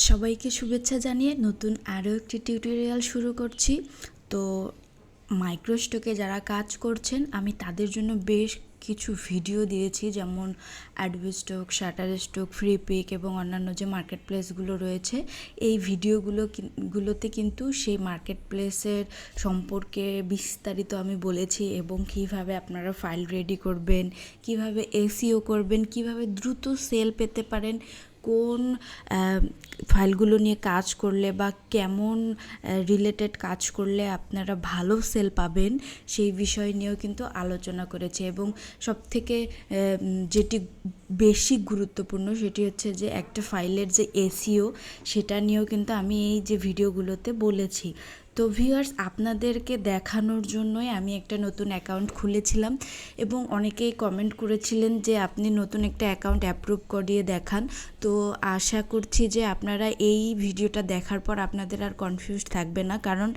সবাইকে শুভেচ্ছা জানিয়ে নতুন আরও একটি টিউটোরিয়াল শুরু করছি। তো মাইক্রোস্টকে যারা কাজ করছেন আমি তাদের জন্য বেশ কিছু ভিডিও দিয়েছি, যেমন অ্যাডোবি স্টক, শাটারস্টক, ফ্রিপিক এবং অন্যান্য যে মার্কেট প্লেসগুলো রয়েছে। এই ভিডিওগুলোতে কিন্তু সেই মার্কেট প্লেসের সম্পর্কে বিস্তারিত আমি বলেছি এবং কীভাবে আপনারা ফাইল রেডি করবেন, কিভাবে এসইও করবেন, কিভাবে দ্রুত সেল পেতে পারেন, কোন ফাইলগুলো নিয়ে কাজ করলে বা কেমন রিলেটেড কাজ করলে আপনারা ভালো সেল পাবেন, সেই বিষয় নিয়েও কিন্তু আলোচনা করেছে। এবং সবথেকে যেটি বেশি গুরুত্বপূর্ণ সেটি হচ্ছে যে একটা ফাইলের যে এসইও, সেটা নিয়েও কিন্তু আমি এই যে ভিডিওগুলোতে বলেছি। তো ভিউয়ার্স, আপনাদেরকে দেখানোর জন্যই আমি একটা নতুন অ্যাকাউন্ট খুলেছিলাম এবং অনেকেই কমেন্ট করেছিলেন যে আপনি নতুন একটা অ্যাকাউন্ট অ্যাপ্রুভ করিয়ে দেখান। তো আশা করছি যে আপনারা এই ভিডিওটা দেখার পর আপনাদের আর কনফিউজ থাকবে না, কারণ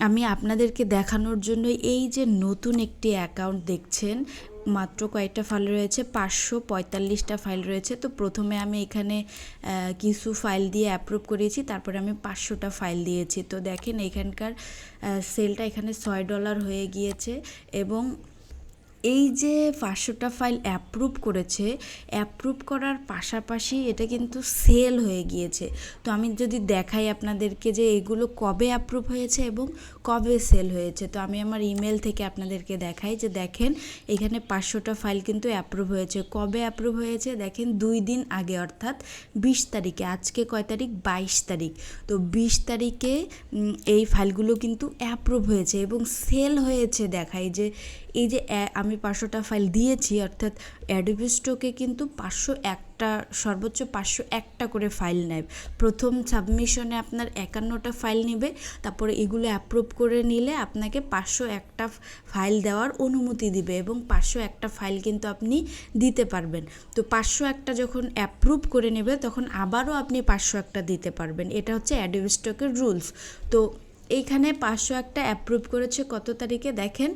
আমি আপনাদেরকে দেখানোর জন্য এই যে নতুন একটি অ্যাকাউন্ট দেখছেন, মাত্র কয়েকটা ফাইল রয়েছে, 545টা ফাইল রয়েছে। তো প্রথমে আমি এখানে কিছু ফাইল দিয়ে অ্যাপ্রুভ করিয়েছি, তারপরে আমি 500টা ফাইল দিয়েছি। তো দেখেন এখানকার সেলটা এখানে $6 হয়ে গিয়েছে এবং এই যে 500টা ফাইল অ্যাপ্রুভ করেছে, অ্যাপ্রুভ করার পাশাপাশি এটা কিন্তু সেল হয়ে গিয়েছে। তো আমি যদি দেখাই আপনাদেরকে যে এগুলো কবে অ্যাপ্রুভ হয়েছে এবং কবে সেল হয়েছে, তো আমি আমার ইমেল থেকে আপনাদেরকে দেখাই যে দেখেন এখানে 500টা ফাইল কিন্তু অ্যাপ্রুভ হয়েছে। কবে অ্যাপ্রুভ হয়েছে দেখেন, 2 দিন আগে, অর্থাৎ 20 তারিখে। আজকে কয় তারিখ? 22 তারিখ। তো 20 তারিখে এই ফাইলগুলো কিন্তু অ্যাপ্রুভ হয়েছে এবং সেল হয়েছে। দেখাই যে এই যে আমি 500টা ফাইল দিয়েছি, অর্থাৎ অ্যাডোবি স্টকে কিন্তু 501টা, সর্বোচ্চ 501টা করে ফাইল নেয়। প্রথম সাবমিশনে আপনার 51টা ফাইল নেবে, তারপরে এগুলো অ্যাপ্রুভ করে নিলে আপনাকে 501টা ফাইল দেওয়ার অনুমতি দিবে এবং 501টা ফাইল কিন্তু আপনি দিতে পারবেন। তো 501টা যখন অ্যাপ্রুভ করে নেবে তখন আবারও আপনি 501টা দিতে পারবেন। এটা হচ্ছে অ্যাডোবি স্টকের রুলস। তো এইখানে 501টা অ্যাপ্রুভ করেছে কত তারিখে দেখেন,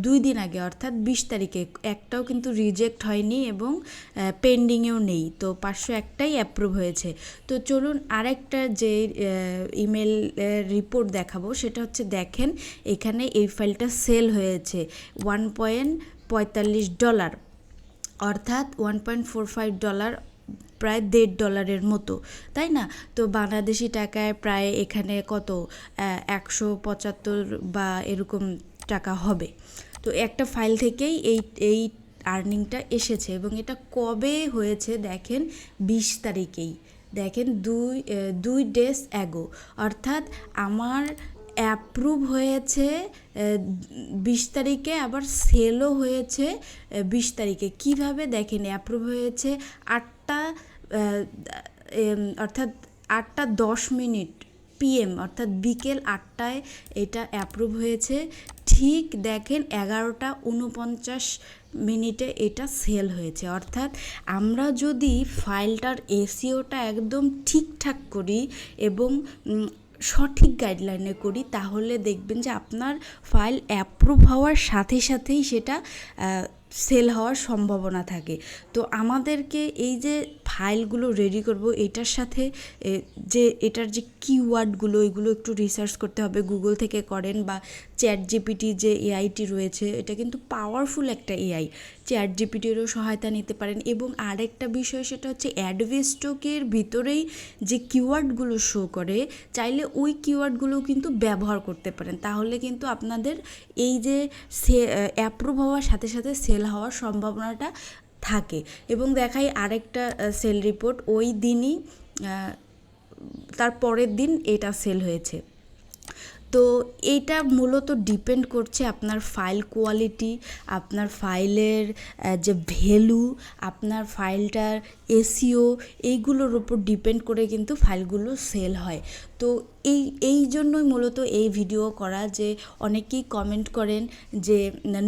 2 দিন আগে, অর্থাৎ 20 তারিখে। একটাও কিন্তু রিজেক্ট হয়নি এবং পেন্ডিংয়েও নেই। তো 501টাই অ্যাপ্রুভ হয়েছে। তো চলুন আরেকটা যে ইমেল রিপোর্ট দেখাবো, সেটা হচ্ছে দেখেন এখানে এই ফাইলটা সেল হয়েছে $1.45, অর্থাৎ $1.45, প্রায় $1.50 মতো, তাই না? তো বাংলাদেশি টাকায় প্রায় এখানে কত, 175 বা এরকম টাকা হবে। তো একটা ফাইল থেকেই এই আর্নিংটা এসেছে এবং এটা কবে হয়েছে দেখেন, 20 তারিখেই। দেখেন 2 ডেজ অ্যাগো, অর্থাৎ আমার অ্যাপ্রুভ হয়েছে 20 তারিখে, আবার সেলও হয়েছে 20 তারিখে। কিভাবে দেখেন, অ্যাপ্রুভ হয়েছে 8টা, অর্থাৎ 8:10 PM, অর্থাৎ বিকেল 8টায় এটা অ্যাপ্রুভ হয়েছে। ঠিক দেখেন 11:49 এটা সেল হয়েছে। অর্থাৎ আমরা যদি ফাইলটার এসইওটা একদম ঠিকঠাক করি এবং সঠিক গাইডলাইনে করি, তাহলে দেখবেন যে আপনার ফাইল অ্যাপ্রুভ হওয়ার সাথে সাথেই সেটা সেল হওয়ার সম্ভাবনা থাকে। তো আমাদেরকে এই যে ফাইলগুলো রেডি করব, এটার সাথে যে এটার যে কিওয়ার্ডগুলো, এগুলো একটু রিসার্চ করতে হবে, গুগল থেকে করেন বা চ্যাটজিপিটি যে এআইটি রয়েছে, এটা কিন্তু পাওয়ারফুল একটা এআই। চ্যাটজিপিটিরও সহায়তা নিতে পারেন। এবং আরেকটা বিষয়, সেটা হচ্ছে অ্যাডোবি স্টকের ভিতরেই যে কিওয়ার্ডগুলো শো করে, চাইলে ওই কিওয়ার্ডগুলো কিন্তু ব্যবহার করতে পারেন। তাহলে কিন্তু আপনাদের এই যে অ্যাপ্রুভ হওয়ার সাথে সাথে সেল হওয়ার সম্ভাবনাটা থাকে। এবং দেখাই আরেকটা সেল রিপোর্ট, ওই দিনই, তার পরের দিন এটা সেল হয়েছে। তো এইটা মূলত ডিপেন্ড করছে আপনার ফাইল কোয়ালিটি, আপনার ফাইলের যে ভ্যালু, আপনার ফাইলটার এসইও, এইগুলোর উপর ডিপেন্ড করে কিন্তু ফাইলগুলো সেল হয়। তো এই জন্যই মূলত এই ভিডিও করা, যে অনেকেই কমেন্ট করেন যে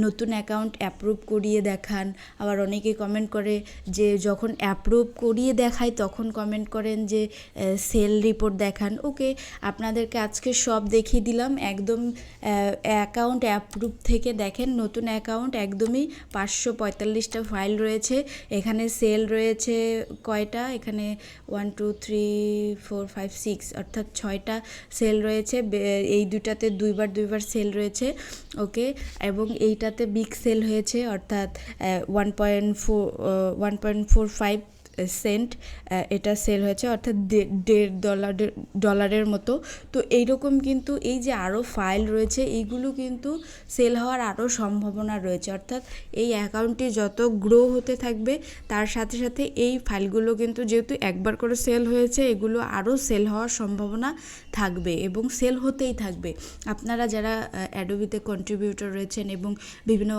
নতুন অ্যাকাউন্ট অ্যাপ্রুভ করিয়ে দেখান, আবার অনেকেই কমেন্ট করে যে যখন অ্যাপ্রুভ করিয়ে দেখায় তখন কমেন্ট করেন যে সেল রিপোর্ট দেখান। ওকে, আপনাদেরকে আজকে সব দেখিয়ে দিলাম। একদম অ্যাকাউন্ট অ্যাপ্রুভ থেকে দেখেন, নতুন অ্যাকাউন্ট একদমই 545টা ফাইল রয়েছে। এখানে সেল রয়েছে কয়টা, এখানে 1 2 3 4 5 6 অর্থাৎ 6টা সেল রয়েছে। এই দুটাতে দুইবার সেল রয়েছে। ওকে, এবং এইটাতে বিগ সেল হয়েছে, অর্থাৎ 1.45 সেন্ট এটা সেল হয়েছে, অর্থাৎ $1.5 মতো। তো এইরকম কিন্তু এই যে আরও ফাইল রয়েছে, এইগুলো কিন্তু সেল হওয়ার আরও সম্ভাবনা রয়েছে। অর্থাৎ এই অ্যাকাউন্টটি যত গ্রো হতে থাকবে তার সাথে সাথে এই ফাইলগুলো কিন্তু যেহেতু একবার করে সেল হয়েছে, এগুলো আরও সেল হওয়ার সম্ভাবনা থাকবে এবং সেল হতেই থাকবে। আপনারা যারা অ্যাডোবিতে কন্ট্রিবিউটর রয়েছেন এবং বিভিন্ন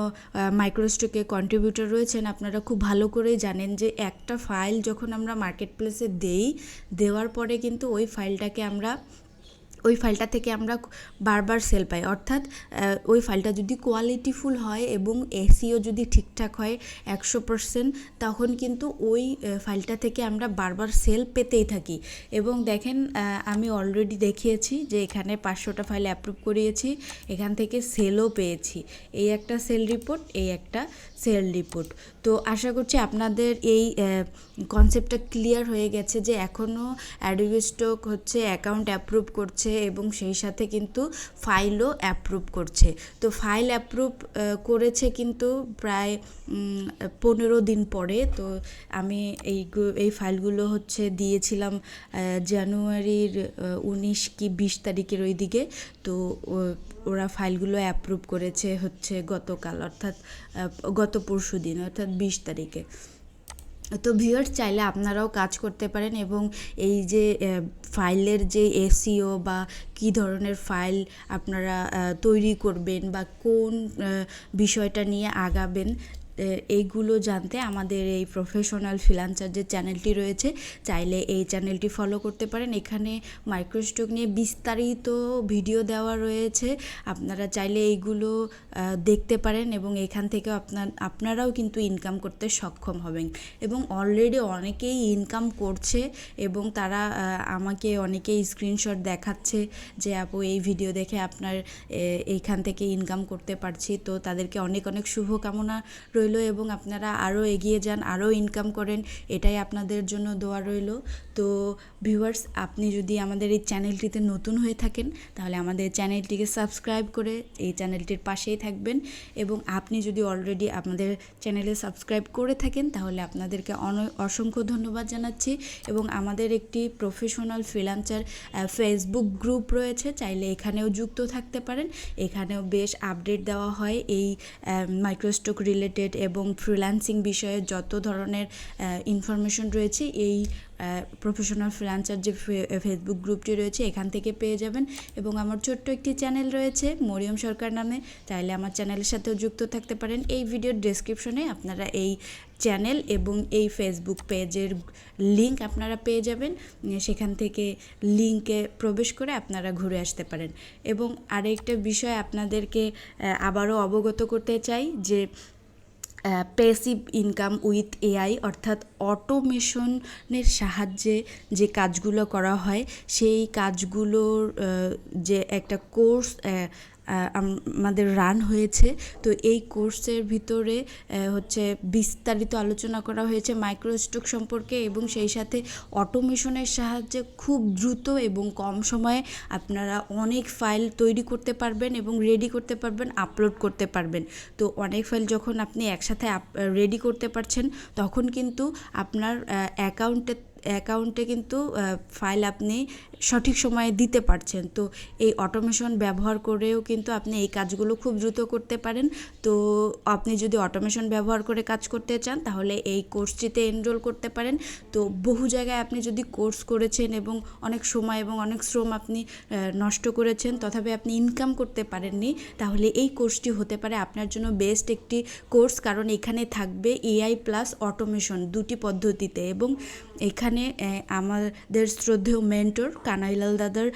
মাইক্রোস্টকে কন্ট্রিবিউটর রয়েছেন, আপনারা খুব ভালো করেই জানেন যে একটা ফাইল যখন আমরা মার্কেট প্লেসে দেওয়ার পরে কিন্তু ওই ফাইলটা থেকে আমরা বারবার সেল পাই। অর্থাৎ ওই ফাইলটা যদি কোয়ালিটিফুল হয় এবং এসইও যদি ঠিকঠাক হয় 100%, তখন কিন্তু ওই ফাইলটা থেকে আমরা বারবার সেল পেতেই থাকি। এবং দেখেন, আমি অলরেডি দেখিয়েছি যে এখানে 500টা ফাইল অ্যাপ্রুভ করিয়েছি, এখান থেকে সেলও পেয়েছি। এই একটা সেল রিপোর্ট, এই একটা সেল রিপোর্ট। তো আশা করছি আপনাদের এই কনসেপ্টটা ক্লিয়ার হয়ে গেছে যে এখনও অ্যাডোবি স্টক হচ্ছে অ্যাকাউন্ট অ্যাপ্রুভ করছে এবং সেই সাথে কিন্তু ফাইলও অ্যাপ্রুভ করছে। তো ফাইল অ্যাপ্রুভ করেছে কিন্তু প্রায় 15 দিন পরে। তো আমি এই ফাইলগুলো হচ্ছে দিয়েছিলাম জানুয়ারির 19 কি 20 তারিখের ওই দিকে। তো ওরা ফাইলগুলো অ্যাপ্রুভ করেছে হচ্ছে গতকাল, অর্থাৎ গত পরশু দিন, অর্থাৎ 20 তারিখে। তো ভিউয়ার্স, চাইলে আপনারাও কাজ করতে পারেন এবং এই যে ফাইলের যে এসইও বা কী ধরনের ফাইল আপনারা তৈরি করবেন বা কোন বিষয়টা নিয়ে আগাবেন, এইগুলো জানতে আমাদের এই প্রফেশনাল ফ্রিল্যান্সার যে চ্যানেলটি রয়েছে, চাইলে এই চ্যানেলটি ফলো করতে পারেন। এখানে মাইক্রোস্টক নিয়ে বিস্তারিত ভিডিও দেওয়া রয়েছে, আপনারা চাইলে এইগুলো দেখতে পারেন এবং এখান থেকে আপনারাও কিন্তু ইনকাম করতে সক্ষম হবেন। এবং অলরেডি অনেকেই ইনকাম করছে এবং তারা আমাকে অনেকেই স্ক্রিনশট দেখাচ্ছে যে আপু এই ভিডিও দেখে আপনার এইখান থেকে ইনকাম করতে পারছি। তো তাদেরকে অনেক অনেক শুভকামনা রইল এবং আপনারা আরও এগিয়ে যান, আরও ইনকাম করেন, এটাই আপনাদের জন্য দোয়া রইল। তো ভিউয়ার্স, আপনি যদি আমাদের এই চ্যানেলটিতে নতুন হয়ে থাকেন তাহলে আমাদের চ্যানেলটিকে সাবস্ক্রাইব করে এই চ্যানেলটির পাশেই থাকবেন। এবং আপনি যদি অলরেডি আমাদের চ্যানেলে সাবস্ক্রাইব করে থাকেন তাহলে আপনাদেরকে অসংখ্য ধন্যবাদ জানাচ্ছি। এবং আমাদের একটি প্রফেশনাল ফ্রিল্যান্সার ফেসবুক গ্রুপ রয়েছে, চাইলে এখানেও যুক্ত থাকতে পারেন। এখানেও বেশ আপডেট দেওয়া হয় এই মাইক্রোস্টক রিলেটেড এবং ফ্রিল্যান্সিং বিষয়ে যত ধরনের ইনফরমেশন রয়েছে এই প্রফেশনাল ফ্রিল্যান্সার যে ফেসবুক গ্রুপটি রয়েছে এখান থেকে পেয়ে যাবেন। এবং আমার ছোট্ট একটি চ্যানেল রয়েছে মরিয়ম সরকার নামে, চাইলে আমার চ্যানেলের সাথেও যুক্ত থাকতে পারেন। এই ভিডিওর ডেসক্রিপশনে আপনারা এই চ্যানেল এবং এই ফেসবুক পেজের লিঙ্ক আপনারা পেয়ে যাবেন, সেখান থেকে লিঙ্কে প্রবেশ করে আপনারা ঘুরে আসতে পারেন। এবং আরেকটা বিষয় আপনাদেরকে আবারও অবগত করতে চাই যে প্যাসিভ ইনকাম উইথ এআই, অর্থাৎ অটোমেশনের সাহায্যে যে কাজগুলো করা হয় সেই কাজগুলোর যে একটা কোর্স আমাদের রান হয়েছে। তো এই কোর্সের ভিতরে হচ্ছে বিস্তারিত আলোচনা করা হয়েছে মাইক্রোস্টক সম্পর্কে এবং সেই সাথে অটোমেশনের সাহায্যে খুব দ্রুত এবং কম সময়ে আপনারা অনেক ফাইল তৈরি করতে পারবেন এবং রেডি করতে পারবেন, আপলোড করতে পারবেন। তো অনেক ফাইল যখন আপনি একসাথে রেডি করতে পারছেন তখন কিন্তু আপনার অ্যাকাউন্টে কিন্তু ফাইল আপনি সঠিক সময়ে দিতে পারছেন। তো এই অটোমেশন ব্যবহার করেও কিন্তু আপনি এই কাজগুলো খুব দ্রুত করতে পারেন। তো আপনি যদি অটোমেশন ব্যবহার করে কাজ করতে চান তাহলে এই কোর্সটিতে এনরোল করতে পারেন। তো বহু জায়গায় আপনি যদি কোর্স করেছেন এবং অনেক সময় এবং অনেক শ্রম আপনি নষ্ট করেছেন তথাপি আপনি ইনকাম করতে পারেননি, তাহলে এই কোর্সটি হতে পারে আপনার জন্য বেস্ট একটি কোর্স, কারণ এখানে থাকবে এআই প্লাস অটোমেশন দুটি পদ্ধতিতে। এবং এখানে আমাদের শ্রদ্ধেয় মেন্টর কানাইলাল দাদার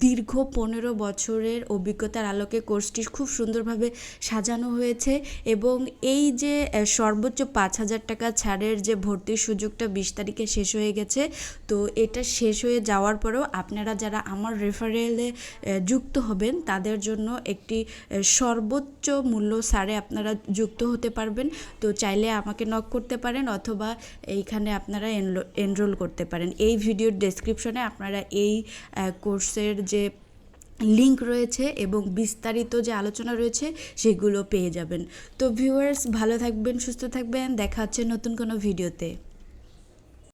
দীর্ঘ 15 বছরের অভিজ্ঞতার আলোকে কোর্সটি খুব সুন্দরভাবে সাজানো হয়েছে এবং এই যে সর্বোচ্চ 5,000 টাকা ছাড়ের যে ভর্তির সুযোগটা 20 তারিখে শেষ হয়ে গেছে। তো এটা শেষ হয়ে যাওয়ার পরেও আপনারা যারা আমার রেফারেলে যুক্ত হবেন তাদের জন্য একটি সর্বোচ্চ মূল্য ছাড়ে আপনারা যুক্ত হতে পারবেন। তো চাইলে আমাকে নক করতে পারেন অথবা এইখানে আপনারা এনরোল করতে পারেন। এই ভিডিওর ডেসক্রিপশনে আপনারা এই কোর্সের যে লিংক রয়েছে এবং বিস্তারিত যে আলোচনা রয়েছে সেগুলো পেয়ে যাবেন। তো ভিউয়ার্স, ভালো থাকবেন, সুস্থ থাকবেন, দেখা হচ্ছে নতুন কোনো ভিডিওতে।